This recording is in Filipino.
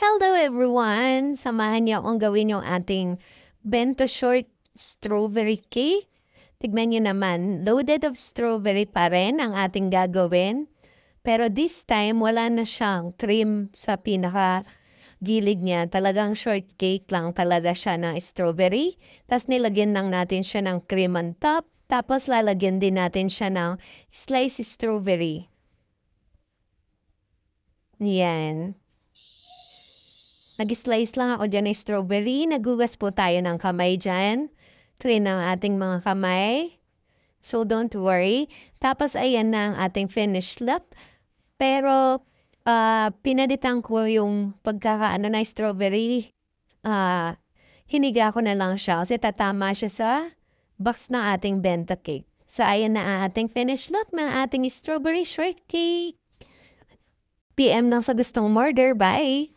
Hello everyone! Samahan niyo akong gawin yung ating bento short strawberry cake. Tignan niyo naman, loaded of strawberry pa rin ang ating gagawin. Pero this time, wala na siyang cream sa pinaka gilid niya. Talagang short cake lang talaga siya ng strawberry. Tapos nilagyan lang natin siya ng cream on top. Tapos lalagyan din natin siya ng sliced strawberry. Yan. Nag-slice lang ako dyan ng strawberry. Nagugas po tayo ng kamay dyan. Clean ang ating mga kamay. So, don't worry. Tapos, ayan na ang ating finished look. Pero, pinalitan ko yung pagkakaano na strawberry. Ah, hiniga ko na lang siya kasi tatama siya sa box ng ating bento cake. So, ayan na ang ating finished look ng ating strawberry shortcake. PM lang sa gustong order. Bye!